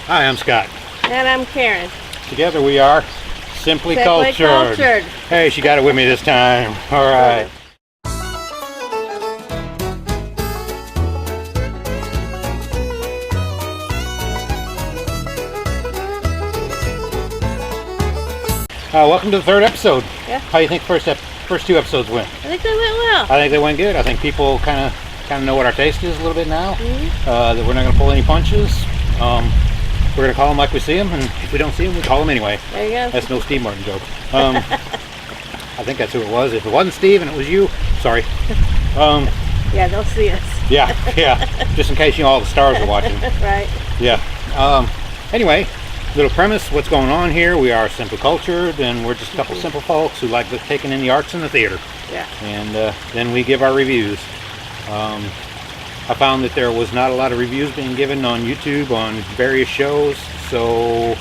Hi, I'm Scott. And I'm Karen. Together we are Simply Cultured. Cultured. Hey, she got it with me this time. All right. Welcome to the third episode. Yeah. How do you think first two episodes went? I think they went well. I think they went good. I think people kind of know what our taste is a little bit now. Mm-hmm. That we're not going to pull any punches. We're going to call them like we see them, and if we don't see them, we call them anyway. There you go. That's no Steve Martin joke. I think that's who it was. If it wasn't Steve and it was you, sorry. Yeah, they'll see us. Yeah. Just in case all the stars are watching. Right. Yeah. Anyway, little premise, what's going on here. We are Simply Cultured, and we're just a couple simple folks who like taking in the arts and the theater. Yeah. And then we give our reviews. I found that there was not a lot of reviews being given on YouTube on various shows, so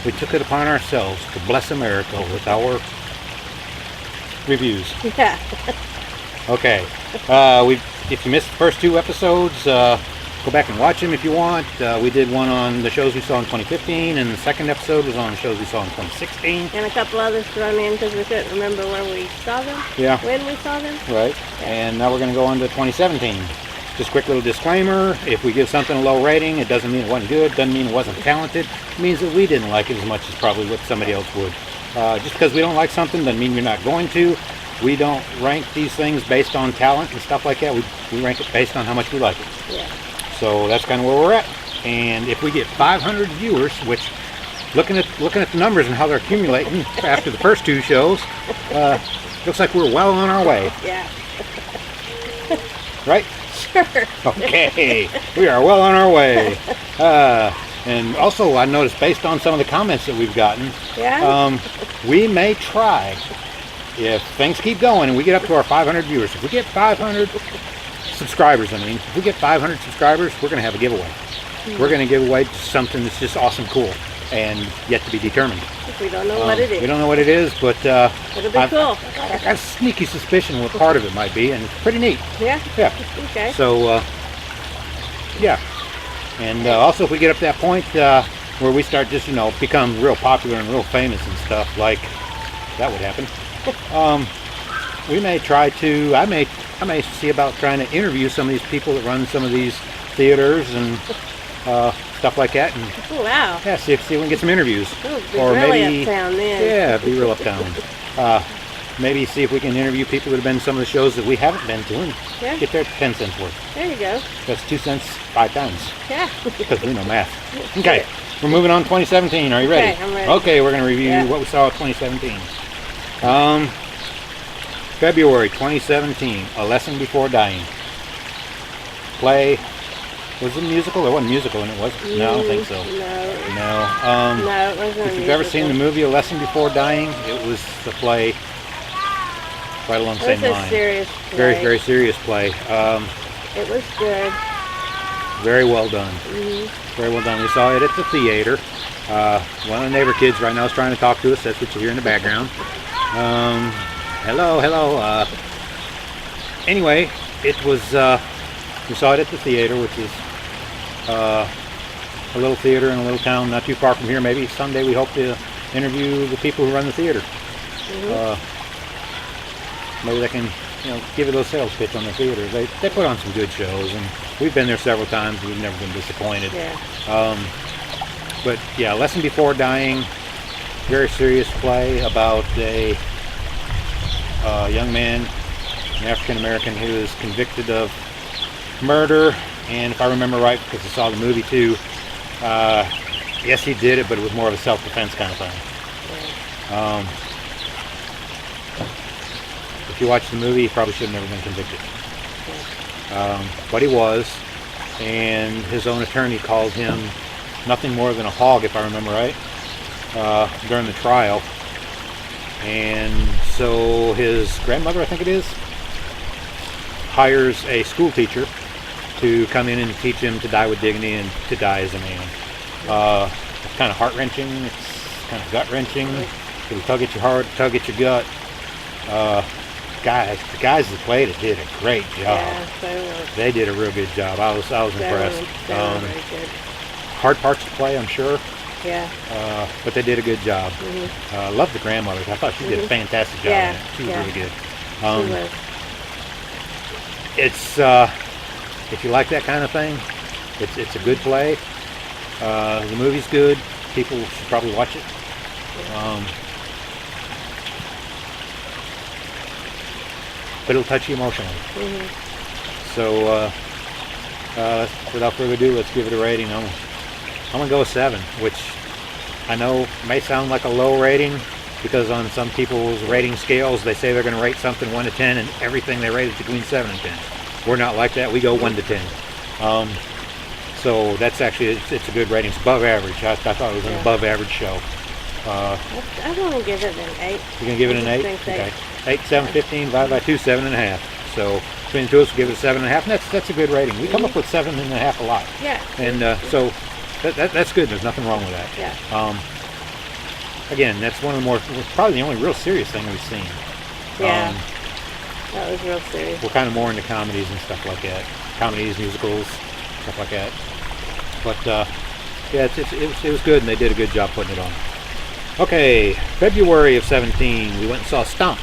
we took it upon ourselves to bless America with our reviews. Yeah. Okay. If you missed the first two episodes, go back and watch them if you want. We did one on the shows we saw in 2015, and the second episode was on the shows we saw in 2016. And a couple others thrown in because we couldn't remember where we saw them. Yeah. When we saw them. Right. And now we're going to go on to 2017. Just a quick little disclaimer. If we give something a low rating, it doesn't mean it wasn't good. Doesn't mean it wasn't talented. It means that we didn't like it as much as probably what somebody else would. Just because we don't like something doesn't mean you're not going to. We don't rank these things based on talent and stuff like that. We rank it based on how much we like it. Yeah. So that's kind of where we're at. And if we get 500 viewers, which looking at the numbers and how they're accumulating after the first two shows, looks like we're well on our way. Yeah. Right? Sure. Okay. We are well on our way. And also, I noticed based on some of the comments that we've gotten, Yeah. we may try, if things keep going and we get up to our 500 viewers, if we get 500 subscribers, if we get 500 subscribers, we're going to have a giveaway. We're going to give away something that's just awesome cool and yet to be determined. We don't know what it is. We don't know what it is, but It'll be cool. I got a sneaky suspicion what part of it might be, and it's pretty neat. Yeah. Yeah. Okay. So, yeah. And also, if we get up to that point where we start just, become real popular and real famous and stuff, like that would happen, we may try to, I may see about trying to interview some of these people that run some of these theaters and stuff like that. And Oh, wow. yeah, see if we can get some interviews. Ooh, be Or really maybe, uptown then. yeah, be real uptown. Maybe see if we can interview people that have been to some of the shows that we haven't been to and Yeah. get their 10 cents worth. There you go. That's 2 cents 5 times, Yeah. because we know math. Okay, we're moving on to 2017. Are you ready? Okay, I'm ready. Okay, we're going to review Yeah. what we saw in 2017. February 2017, A Lesson Before Dying. Play. Was it a musical? There wasn't a musical in it, was it? No, I don't think so. No. No. No, it wasn't. If you've ever seen the movie A Lesson Before Dying, it was the play right along the It was same a line. serious play. Very, very serious play. It was good. Very well done. Mm-hmm. Very well done. We saw it at the theater. One of the neighbor kids right now is trying to talk to us. That's what you hear in the background. Hello. Anyway, it was, we saw it at the theater, which is a little theater in a little town not too far from here. Maybe someday we hope to interview the people who run the theater. Mm-hmm. Maybe they can, give it a sales pitch on the theater. They put on some good shows, and we've been there several times. We've never been disappointed. Yeah. But yeah, Lesson Before Dying, very serious play about a young man, an African American, who is convicted of murder. And if I remember right, because I saw the movie too, yes, he did it, but it was more of a self-defense kind of thing. Yeah. If you watch the movie, he probably should have never been convicted. But he was, and his own attorney called him nothing more than a hog, if I remember right, during the trial. And so his grandmother, I think it is, hires a school teacher to come in and teach him to die with dignity and to die as a man. It's kind of heart-wrenching. It's kind of gut-wrenching. It'll tug at your heart, tug at your gut. The guys that played it did a great job. Yeah, They did a real good job. I was impressed. Very good. hard parts to play, I'm sure. Yeah. But they did a good job. Love the grandmothers. I thought she did a fantastic job. Yeah, In it. She was yeah. really good. She was. It's if you like that kind of thing, it's a good play. The movie's good. People should probably watch it. But it'll touch you emotionally. So without further ado, let's give it a rating. I'm gonna go with 7, which I know may sound like a low rating because on some people's rating scales they say they're going to rate something 1 to 10, and everything they rate is between 7 and 10. We're not like that. We go 1 to 10. So that's actually it's a good rating. It's above average. I thought it was an above average show. I'm going to give it an 8. You're going to give it an 8? I think Okay. 8, 7, 15 divided by 2, 7.5. So between the two of us, we'll give it a 7.5, and that's a good rating. We come up with 7.5 a lot. Yeah. And so that's good. There's nothing wrong with that. Yeah. Again, that's one of the more, probably the only real serious thing we've seen. Yeah. That was real serious. We're kind of more into comedies and stuff like that. Comedies, musicals, stuff like that. But yeah, it was good, and they did a good job putting it on. Okay, February of 17, we went and saw Stomp.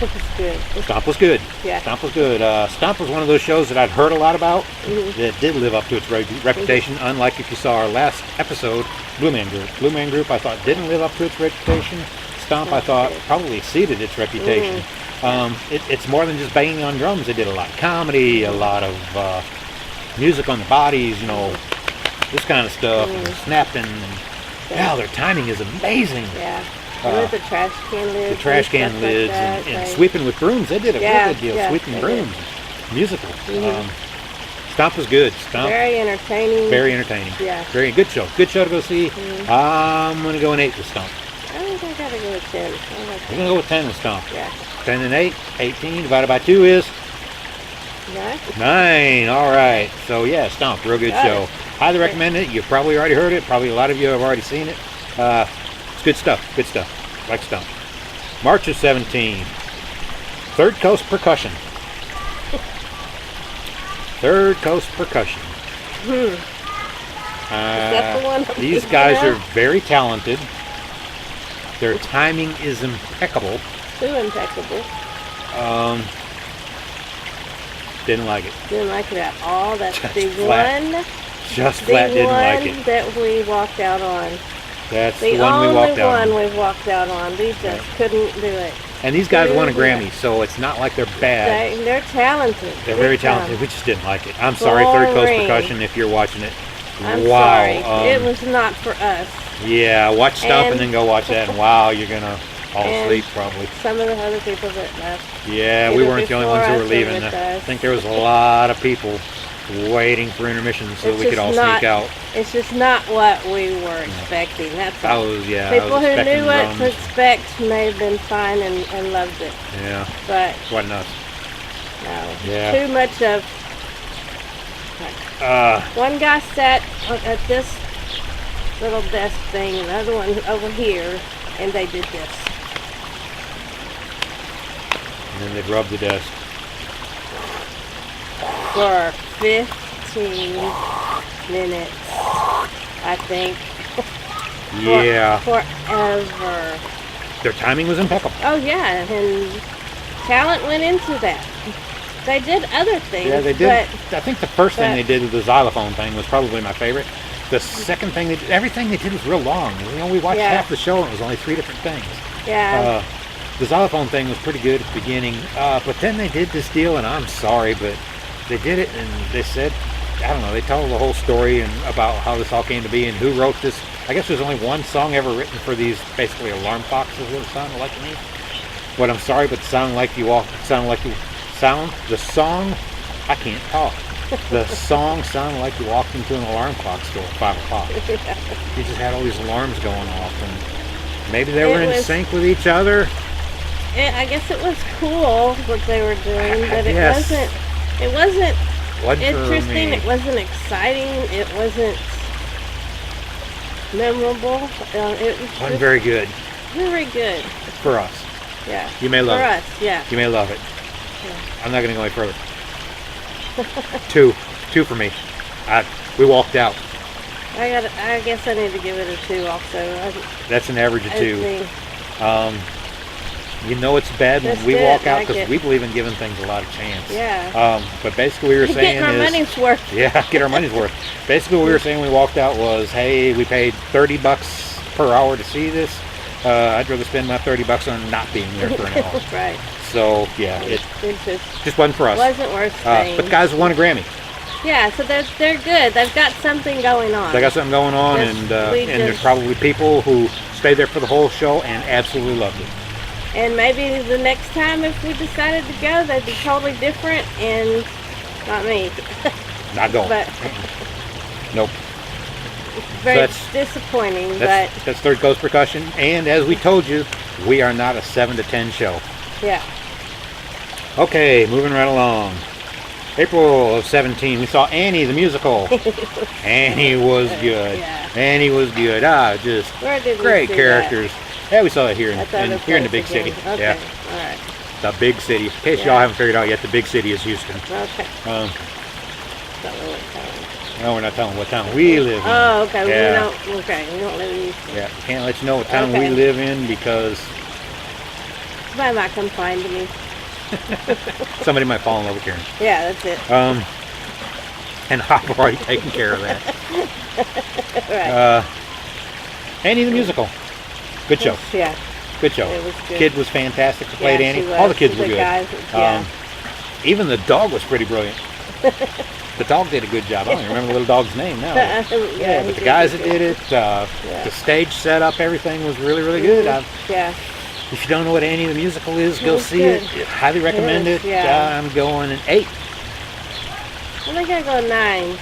It was good. Stomp was good. Yeah. Stomp was good. Stomp was one of those shows that I'd heard a lot about that did live up to its reputation, unlike if you saw our last episode, Blue Man Group. Blue Man Group, I thought, didn't live up to its reputation. Stomp, I thought, probably exceeded its reputation. It's more than just banging on drums. They did a lot of comedy, a lot of music on the bodies, you know, this kind of stuff, and snapping. And, yeah, their timing is amazing. Yeah. With the trash can lids. The trash can and lids like and sweeping with brooms. They did a real good deal. Sweeping they brooms. Musical. Stomp was good. Stomp. Very entertaining. Very entertaining. Yeah. Very good show. Good show to go see. I'm going to go an 8 with Stomp. I think I gotta go with 10. I'm going to go with 10 with Stomp. Yeah. 10 and 8. 18 divided by 2 is 9. All right. So yeah, Stomp. Real good show. Highly recommend it. You've probably already heard it. Probably a lot of you have already seen it. It's good stuff. Good stuff. Like Stomp. March of 17. Third Coast Percussion. Third Coast Percussion. Is that the one? These guys are very talented. Their timing is impeccable. Too impeccable. Didn't like it. Didn't like it at all. That's Just the flat. one. Just flat didn't like it. That we walked out on. That's The the one we only walked out one on. we walked out on. We just couldn't do it. And these guys won a Grammy, so it's not like they're bad. They're talented. They're very talented. We just didn't like it. I'm sorry, Third Coast Boring. Percussion, if you're watching it. I'm Wow. sorry. It was not for us. Yeah, watch Stomp and then go watch that, and wow, you're gonna fall And asleep probably. Some of the other people that left. Yeah, we either weren't the only ones who before were us or leaving. with I us. think there was a lot of people waiting for intermission so It's we could just all not- sneak out. It's just not what we were expecting. That's I all. was, yeah, People I was who expecting knew what to drums. expect may have been fine and loved it. Yeah, But wasn't us. no. Yeah. Too much of. One guy sat at this little desk thing, and the other one over here, and they did this. And then they'd rub the desk. For 15 minutes, I think. Yeah, Forever. their timing was impeccable. Oh yeah, and talent went into that. They did other things. Yeah, they did. But I think the first thing but- they did with the xylophone thing was probably my favorite. The second thing they did, everything they did was real long. You know, we watched Yeah. half the show and it was only 3 different things. yeah, The xylophone thing was pretty good at the beginning, but then they did this deal, and I'm sorry, but they did it, and they said, I don't know, they told the whole story and about how this all came to be and who wrote this. I guess there's only one song ever written for these basically alarm clocks, is what it sounded like to me. But I'm sorry, but the song, I can't talk. The song sounded like you walked into an alarm clock store at 5 o'clock. You just had all these alarms going off, and maybe they were It in was- sync with each other. I guess it was cool what they were doing, but it Yes. wasn't Wasn't for interesting. me. It wasn't exciting. It wasn't memorable. It was Wasn't just very good very good. for us. Yeah. You may love For it. us, yeah. You may love it. Yeah. I'm not going to go any further. Two for me. We walked out. I guess I need to give it a 2 also. That's an average of I 2. think, You know it's bad when That's we good, walk out like because it. we believe in giving things a lot of chance. Yeah. But basically what we were saying getting our is, money's worth. yeah, get our money's worth. Basically what we were saying when we walked out was, hey, we paid $30 per hour to see this. I'd rather spend my $30 on not being there for an hour. Right. So yeah, it It just wasn't for us. wasn't worth staying. But the guys won a Grammy. Yeah, so they're good. They've got something going on. They got something going on, Just- and we there's just- probably people who stayed there for the whole show and absolutely loved it. And maybe the next time if we decided to go, they'd be totally different and not me. Not going. But Nope. very that's- disappointing. That's Third Coast Percussion, and as we told you, we are not a 7 to 10 show. But yeah. Okay, moving right along. April of 17, we saw Annie the musical. Annie was good. Yeah. Annie was good. Just Where did we great see characters. Yeah, we saw it here That? At the other here in the big place city. again. Okay. Yeah, All right. the big city. In case Yeah. y'all haven't figured out yet, the big city is Houston. Okay. Um, Don't know what time. no, we're not telling what town we live in. Oh, okay. Yeah. We don't live in Houston. Yeah, can't let you know what town we Okay. live in because Somebody might come find me. somebody might fall in love with Karen. Yeah, that's it. And I've already taken care of that. Right. Annie the musical. Good show. Yeah. Good show. It was good. Kid was fantastic who played Yeah, Annie. she All the was. kids were The good. guys, yeah. Even the dog was pretty brilliant. The dog did a good job. I don't even remember the little dog's name now. Yeah, Yeah, he but the did guys good. that did it, the stage setup, everything was really, really good. Yeah. If you don't know what Annie the musical is, It go was see good. it. Highly recommend was, it. yeah. I'm going an 8. I think I go 9.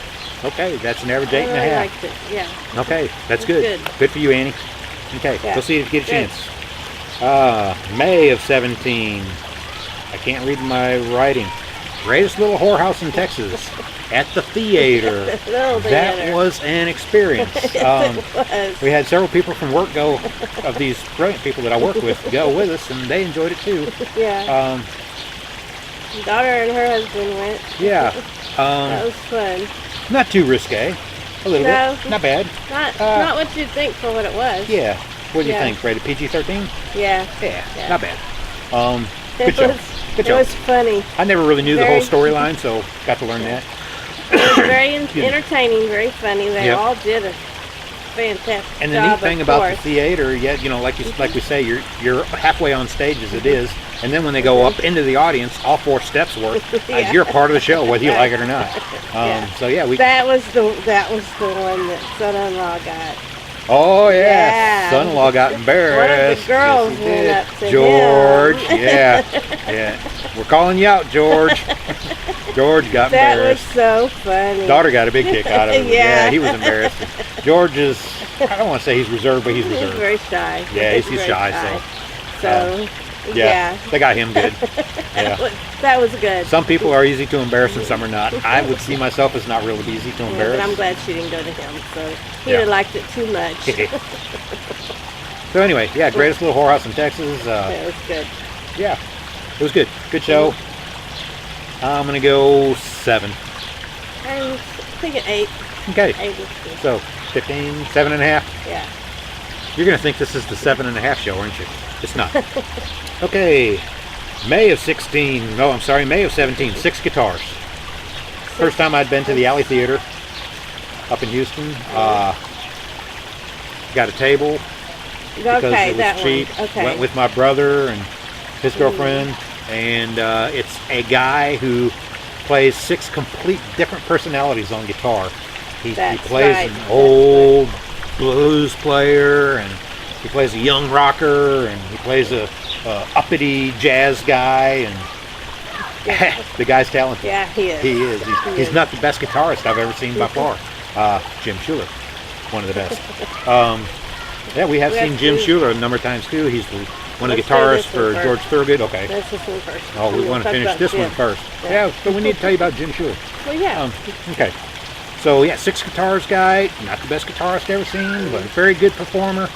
Okay, that's an average I 8 and a really half. liked it. Yeah. Okay, that's It's good. good. Good for you, Annie. Okay, Yeah. go see it if you get a Good. chance. May of 17. I can't read my writing. Greatest little whorehouse in Texas at the theater. Little That theater. was an experience. It was. We had several people from work go, of these brilliant people that I work with, go with us, and they enjoyed it too. Yeah. Um, Daughter and her husband went. yeah, That was fun. not too risque. A little No. bit, not bad. Not what you'd think for what it was. Yeah. What do you Yeah. think? Rated PG-13? Yeah. Yeah, Yeah. not bad. Good It show. was, Good it show. was funny. I never really knew the whole Very- storyline, so got to learn that. It was very me. entertaining, very funny. They Yep. all did a fantastic And the job, neat thing of about the course. theater, yet like we say, you're halfway on stage as it is, and then when they go up into the audience, all 4 steps work. Yeah. You're part of the show, whether you Right. like it or not. Yeah. So yeah, we. That was the one that son-in-law got. Oh yeah, Yeah. son-in-law got embarrassed. One of the girls Yes, he went did. up to George. him. Yeah, yeah. We're calling you out, George. George got That was embarrassed. so funny. Daughter got a big kick out of it. Yeah. He was embarrassed. George is, I don't want to say he's reserved, but he's He's reserved. very shy. Yeah, he's very shy, So, Yeah, they got him good. That Yeah. that was good. Some people are easy to embarrass and some are not. I would see myself as not real easy to Yeah, embarrass. but I'm glad she didn't go to him. So he'd Yeah. have liked it too much. So anyway, yeah, greatest little whorehouse in Texas. That was good. Yeah, it was good. Good show. I'm gonna go 7. I'm thinking 8. Okay, 8 was good. so 15, 7.5. Yeah. You're gonna think this is the 7.5 show, aren't you? It's not. Okay, May of 16. No, I'm sorry, May of 17. 6 guitars. First time I'd been to the Alley Theater up in Houston. Got a table because Okay, it was that cheap. one. Okay. Went with my brother and his girlfriend, and it's a guy who plays 6 complete different personalities on guitar. He That's plays right. an That's old blues player, and he plays a young rocker, and he plays a uppity jazz guy, and Yeah. the guy's talented. Yeah, he is. He is. He's is. not the best guitarist I've ever seen by far. Jim Schuler, one of the best. Yeah, we have We seen have Jim seen- Schuler a number of times too. He's one of the Let's do guitarists this for one first. George Thorogood. Okay. That's this one first. Oh, we We'll want to talk finish about this one Jim. first. Yeah. Yeah, but we need to tell you about Jim Schuler. Well, yeah. Okay. So yeah, 6 guitars guy, not the best guitarist ever seen, but a very good performer.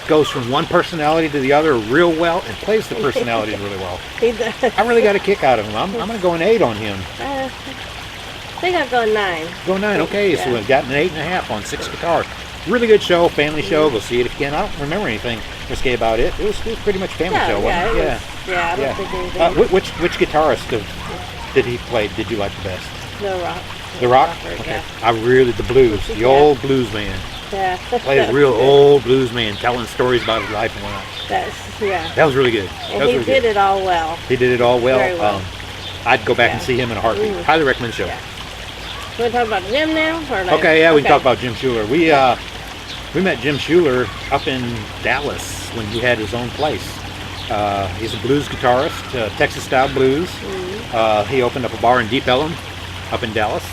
Goes from one personality to the other real well and plays the personalities really well. He does. I really got a kick out of him. I'm going to go an 8 on him. I think I've gone 9. Go 9. Okay, so Yeah. we've gotten an 8.5 on 6 guitars. Really good show, family show. Go see it again. I don't remember anything risque about it. It was pretty much family show, wasn't yeah, it? it was, yeah, I don't think anything. Which guitarist did he play? Did you like the best? The Rock. The Rock. Rocker, Okay. Yeah. I really the blues, the Yeah. old blues man. Yeah. Played a real old blues man, telling stories about his life and whatnot. Yeah. That was really good. And That was he really did good. it all well. He did it all well. Very well. I'd go back and Yeah. see him in a heartbeat. Highly recommend the show. Yeah. You want to talk about Jim now? Or later? Okay, yeah, we can talk about Jim Schuler. We met Jim Schuler up in Dallas when he had his own place. He's a blues guitarist, Texas style blues. He opened up a bar in Deep Ellum, up in Dallas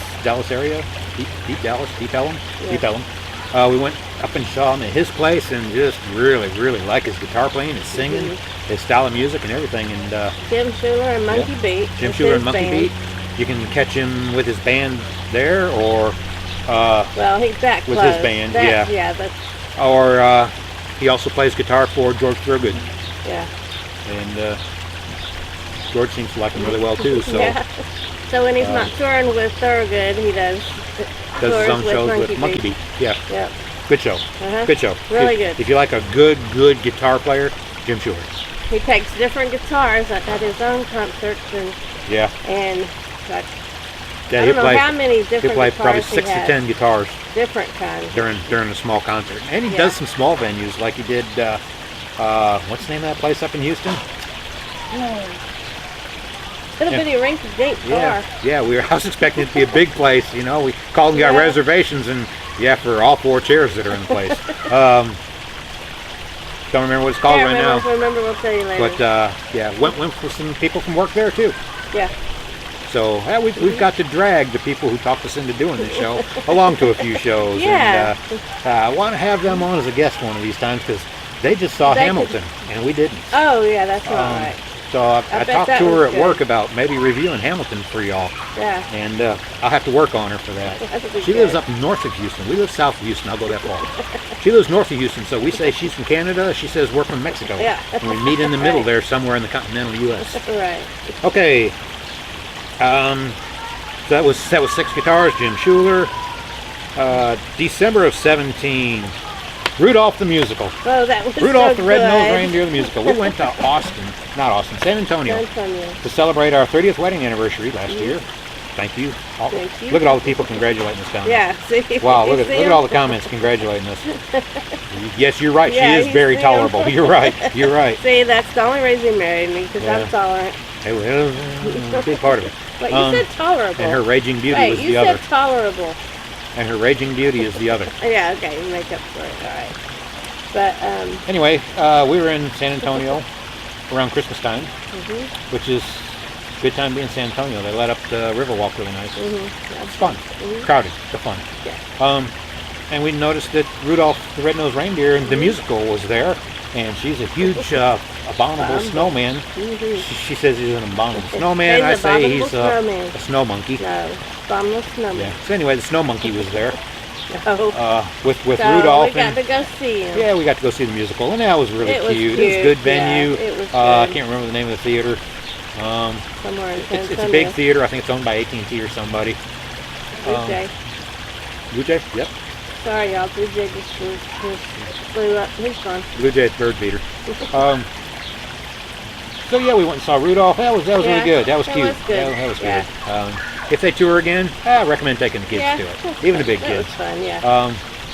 area, Deep Dallas, Deep Ellum, Yeah. Deep Ellum. We went up and saw him at his place and just really like his guitar playing, his singing, his style of music and everything. And Jim Schuler and Monkey Beat. Jim That's Schuler his and Monkey band. Beat. You can catch him with his band there, or Well, he's that with close. his band, That- yeah. Yeah, that's, he also plays guitar for George Thorogood, yeah. and George seems to like him really well too. So Yeah. So when he's not touring with Thorogood, he does does tours his own shows with Monkey Beat. Beat. Yeah, Yep. good show. Uh-huh. Good show. Really If- good. If you like a good guitar player, Jim Schuler. He takes different guitars at his own concerts Yeah, and like, yeah. I He don't know how plays. many He different plays probably guitars 6 he to has. 10 guitars Different kinds. during a small concert, and he Yeah. does some small venues like he did. What's the name of that place up in Houston? Little Yeah. bitty rinky-dink Yeah, bar. yeah. I was expecting it to be a big place. You know, we called and got Yeah. reservations, and for all 4 chairs that are in the place. Don't remember what it's called Can't right remember, now. remember, we'll tell you later. But went with some people from work there too. Yeah. So we've got to drag the people who talked us into doing this show along to a few shows. Yeah. And I want to have them on as a guest one of these times because they just saw They could- Hamilton and we didn't. Oh, yeah, that's all right. So I bet talked that to her was at good. work about maybe reviewing Hamilton for y'all, Yeah. and I'll have to work on her for that. That would be She lives good. up north of Houston. We live south of Houston. I'll go that far. She lives north of Houston, so we say she's from Canada. She says we're from Mexico. Yeah. And we meet in the middle Right. there somewhere in the continental U.S. Right. Okay. So that was 6 guitars. Jim Schuler. December of 17. Rudolph the Musical. Oh, that was Rudolph so the Red-Nosed good. Reindeer the Musical. We went to San Antonio, San Antonio. to celebrate our 30th wedding anniversary last year. Thank you. Thank you. Look at all the people congratulating us down there. Yeah, see? Wow, You look see at all him? the comments congratulating us. Yes, you're right. Yeah, she is you very see 'em. tolerable. You're right. You're right. See, that's the only reason he married me, because Yeah. I'm tolerant. It was a big part of it. But you said tolerable. And her raging beauty Wait, was you the said other. tolerable. And her raging beauty is the other. Yeah, okay, you make up for it, all right. But, Anyway, we were in San Antonio around Christmas time, which is a good time to be in San Antonio. They let up the Riverwalk really nice. It's fun. Crowded, but fun. yeah. And we noticed that Rudolph the Red-Nosed Reindeer and the musical was there, and she's a huge abominable snowman. She says he's an abominable snowman. He's I an say abominable he's snowman. a snow monkey. No, bombless snowman. Yeah. So anyway, the snow monkey was there No. with So Rudolph. we got and, to go see him. yeah, we got to go see the musical, and that was really It was cute. It was a cute, good yeah, venue. it was I good. can't remember the name of the theater. Somewhere in San It's a Antonio. big theater. I think it's owned by AT&T or somebody. Okay. Blue Jay? Yep. Sorry, y'all. Blue Jay just flew up. He's gone. Blue Jay's bird feeder. So yeah, we went and saw Rudolph. That was really Yeah, good. That was that cute. was good. That was Yeah. good. If they tour again, I recommend taking the kids Yeah, to that's it, even the fun. big That kids. was fun, yeah.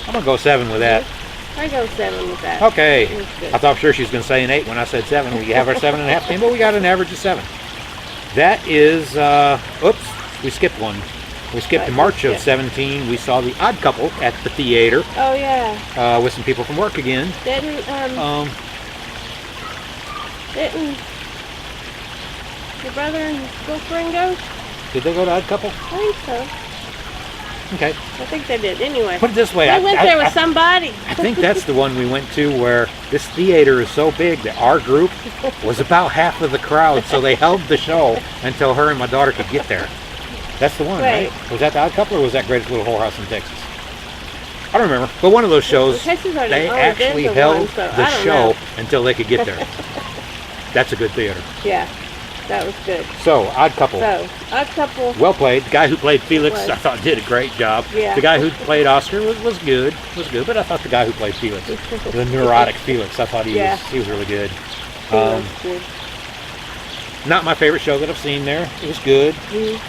I'm gonna go 7 with that. I go 7 with that. Okay. It was good. I thought for sure she was gonna say an 8 when I said 7. We have our 7.5 team, but we got an average of 7. That is, oops, we skipped one. We skipped to Right, March of yeah. 17. We saw The Odd Couple at the theater Oh, yeah. with some people from work again. Didn't your brother and girlfriend go? Did they go to Odd Couple? I think so. Okay. I think they did. Anyway. Put it this way. I went there with somebody. I think that's the one we went to where this theater is so big that our group was about half of the crowd, so they held the show until her and my daughter could get there. That's the one, right? Was that The Odd Couple or was that Greatest Little Whorehouse in Texas? I don't remember. But one of those shows, Texas already- they oh, actually there's the held one, so the I don't show know. until they could get there. That's a good theater. Yeah. That was good. So, Odd Couple. So, Odd Couple. Well played. The guy who played Felix, Was. I thought did a great job. Yeah. The guy who played Oscar was good. But I thought the guy who played Felix, the neurotic Felix, I thought Yeah. he was really good. He was good. Not my favorite show that I've seen there. It was good. Mhm.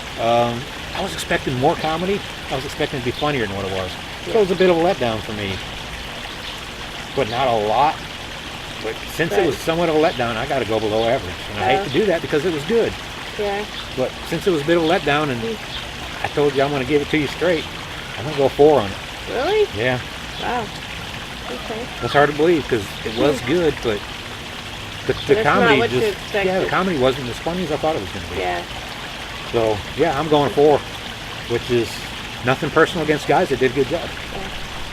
I was expecting more comedy. I was expecting it to be funnier than what it was. So it was a bit of a letdown for me. But not a lot. But since it was somewhat of a letdown, I got to go below average. And I hate to do that because it was good. Yeah. But since it was a bit of a letdown, and I told you I'm going to give it to you straight, I'm going to go 4 on it. Really? Yeah. Wow. Okay. That's hard to believe because it was good, but the it's not comedy what you just expected. the comedy wasn't as funny as I thought it was going to be. Yeah. So yeah, I'm going 4, which is nothing personal against guys that did a good job.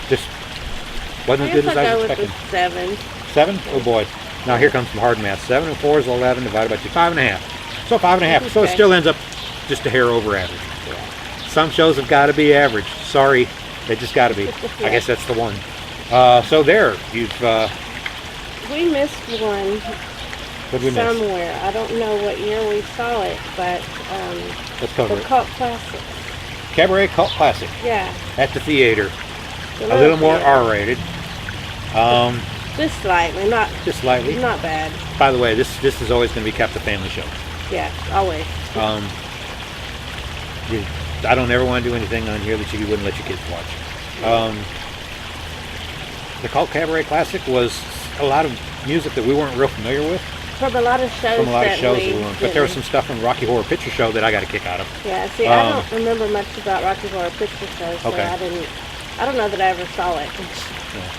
Just wasn't I as good guess as I'll I go was with expecting. the 7. 7? Oh boy. Now here comes some hard math. 7 and 4 is 11 divided by 2, 5.5. So 5.5. So it Okay. still ends up just a hair over average. Yeah. Some shows have got to be average. Sorry, they just got to be. I Yeah. guess that's the one. So there, you've We missed one what did we miss? somewhere. I don't know what year we saw it, but Let's cover the it. Cult Classic. Cabaret Cult Classic Yeah. at the theater. The A little more theater. R-rated. Just slightly, not Just slightly. not bad. By the way, this is always going to be kept a family show. Yeah, always. I don't ever want to do anything on here that you wouldn't let your kids watch. The Cult Cabaret Classic was a lot of music that we weren't real familiar with From a lot of shows from a lot of that shows we that we weren't. But there was didn't. some stuff from Rocky Horror Picture Show that I got a kick out of. Yeah, see, I don't remember much about Rocky Horror Picture Show, so Okay. I don't know that I ever saw it.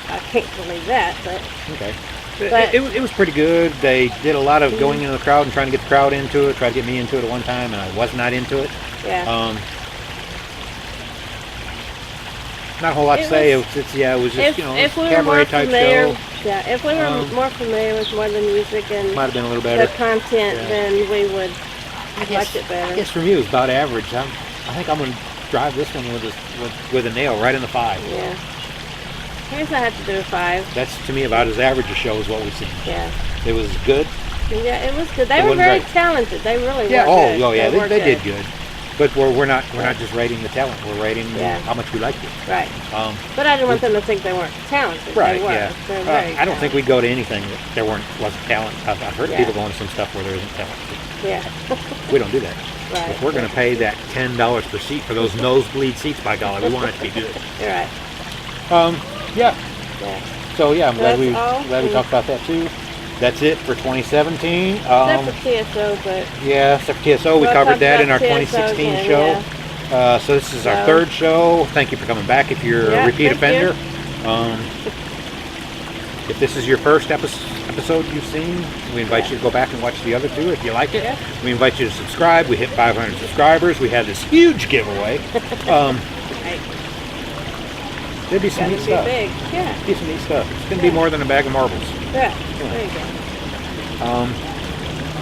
I can't believe that, but Okay. But- It was pretty good. They did a lot of going into the crowd and trying to get the crowd into it, tried to get me into it at one time, and I was not into it. yeah. Not a whole lot to It say. was- It was just, if we were cabaret more type familiar, show. yeah, if we were more familiar with more of the music and Might have been a little the better. content, Yeah. then we would have guess- liked it better. I guess for me it was about average. I think I'm going to drive this one with a nail right in the 5. Yeah. Here's I have to do a 5. That's to me about as average a show as what we've seen. Yeah. It was good. Yeah, it was good. They It were wasn't very great. talented. They really Yeah. were good. Oh yeah. were They did good. But we're not just rating the talent. We're rating Yeah. how much we liked it. Right. Um, But I didn't want them to think they weren't talented. right. They were. Yeah. They're very I don't think we'd go to anything that there wasn't talent. I've heard Yeah. people going to some stuff where there isn't talent. Yeah. We don't do that. Right. If we're going to pay that $10 per seat for those nosebleed seats, by golly, we want it to be good. You're right. Yeah. Yeah. So yeah, I'm glad we That's all? talked about that too. That's it for 2017. Except for TSO, but Yeah, except for TSO, we We'll covered talk that in our about TSO 2016 again, show. So this is our So- 3rd show. Thank you for coming back. If you're Yeah, a repeat thank you. offender, if this is your first episode you've seen, we invite you to go back and watch the other 2 if you like it. Yeah. We invite you to subscribe. We hit 500 subscribers. We had this huge giveaway. right. There'd be some Gotta neat be stuff. big. Yeah. Be some neat stuff. It's gonna be more than a bag of marbles. Yeah. There you go.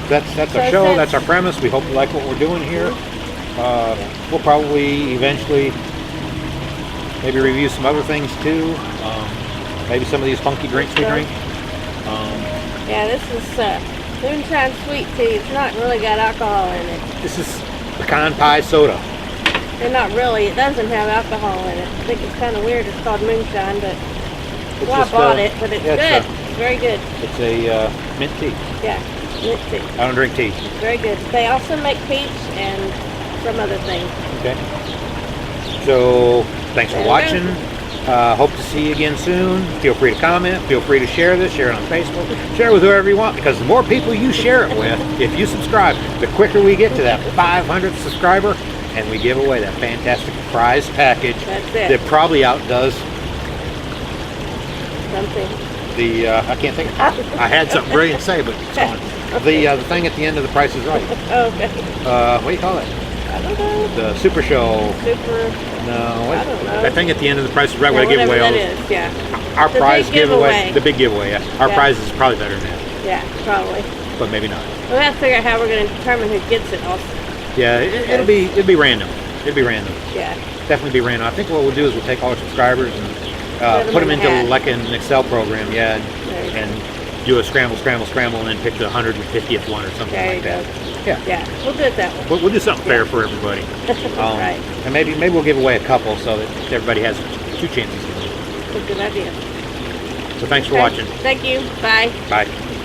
That's our So show. since- That's our premise. We hope you like what we're doing here. We'll probably eventually maybe review some other things too. Maybe some of these funky drinks we drink. Yeah, this is moonshine sweet tea. It's not really got alcohol in it. This is pecan pie soda. They're not really. It doesn't have alcohol in it. I think it's kind of weird. It's called moonshine, but It's well, I just, bought it, but it's yeah, good. it's It's very good. It's a mint tea. Yeah, mint tea. I don't drink tea. It's very good. They also make peach and some other things. Okay. So thanks for Yeah. watching. Hope to see you again soon. Feel free to comment. Feel free to share this. Share it on Facebook. Share it with whoever you want, because the more people you share it with, if you subscribe, the quicker we get to that 500th subscriber, and we give away that fantastic prize package That's it. that probably outdoes Something. the. I can't think. I had something brilliant to say, but it's gone. The thing at the end of The Price is Right. Okay. What do you call it? I don't know. The Super Show. Super. No, what? I don't know. That thing at the end of The Price is Right, Yeah, where they give whatever away all that those. is. Yeah. Our The prize big giveaway, giveaway. the big giveaway, yeah. Our Yeah. prize is probably better than that, Yeah, probably. but maybe not. We'll have to figure out how we're going to determine who gets it also. Yeah, it'll be random. It'll be random. Yeah. Definitely be random. I think what we'll do is we'll take all our subscribers and put them in the into hat. like an Excel program, yeah, There you go. and do a scramble, and then pick the 150th one or something There like you that. go. Yeah. Yeah, we'll do it that way. We'll do something fair for everybody. Right. And maybe we'll give away a couple so that everybody has 2 chances. That's a good idea. So thanks for Okay. watching. Thank you. Bye. Bye.